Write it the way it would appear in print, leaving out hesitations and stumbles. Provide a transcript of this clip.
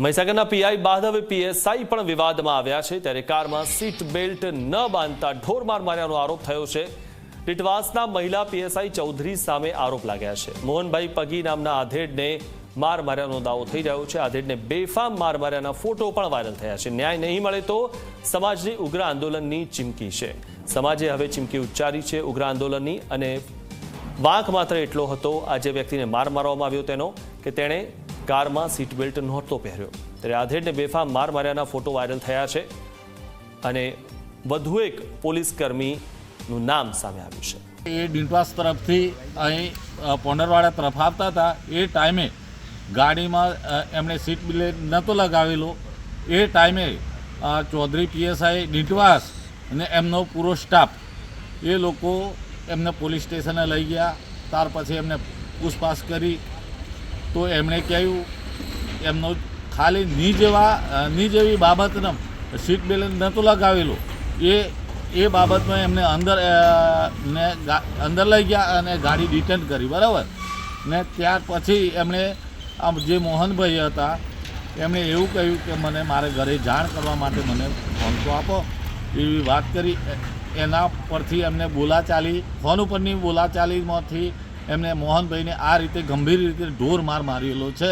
મહીસાગરના PI બાદ હવે PSI પણ વિવાદમાં આવ્યા છે। ત્યારે કારમાં સીટ બેલ્ટ ન બાંધતા ઢોરમાર માર્યાનો આરોપ થયો છે। ટીટવાસના મહિલા પીએસઆઈ ચૌધરી સામે આરોપ લાગ્યા છે। મોહનભાઈ પગી નામના આધેડને માર માર્યાનો દાવો થઈ રહ્યો છે। આધેડને બેફામ માર માર્યાના ફોટો પણ વાયરલ થયા છે। ન્યાય નહીં મળે તો સમાજની ઉગ્ર આંદોલનની ચીમકી છે। સમાજે હવે ચીમકી ઉચ્ચારી છે ઉગ્ર આંદોલનની। અને વાંક માત્ર એટલો હતો આ જે વ્યક્તિને માર મારવામાં આવ્યો તેનો કે તેણે કારમાં સીટ બેલ્ટ નહોતો પહેર્યો। ત્યારે આધેડને બેફામ માર માર્યાના ફોટો વાયરલ થયા છે અને વધુ એક પોલીસ કર્મીનું નામ સામે આવ્યું છે। એ ડીંટવાસ તરફથી અહીં પોંડરવાડા તરફ આવતા હતા। એ ટાઈમે ગાડીમાં એમણે સીટ બેલ્ટ નહોતો લગાવેલો। એ ટાઈમે ચૌધરી પીએસઆઈ ડીંટવાસ અને એમનો પૂરો સ્ટાફ એ લોકો એમને પોલીસ સ્ટેશને લઈ ગયા। ત્યાર પછી એમને પૂછપાછ કરી તો એમણે કહ્યું એમનો ખાલી ની જેવી બાબતને સીટ બેલ્ટ નહોતો લગાવેલો એ બાબતમાં એમને અંદર લઈ ગયા અને ગાડી ડિટેન કરી, બરાબર ને। ત્યાર પછી એમણે જે મોહનભાઈ હતા એમણે એવું કહ્યું કે મને મારે ઘરે જાણ કરવા માટે મને ફોન તો આપો એવી વાત કરી। એના પરથી એમને બોલાચાલી ફોન ઉપરની બોલાચાલીમાંથી એમને મોહનભાઈને આ રીતે ગંભીર રીતે ઢોર માર મારેલો છે।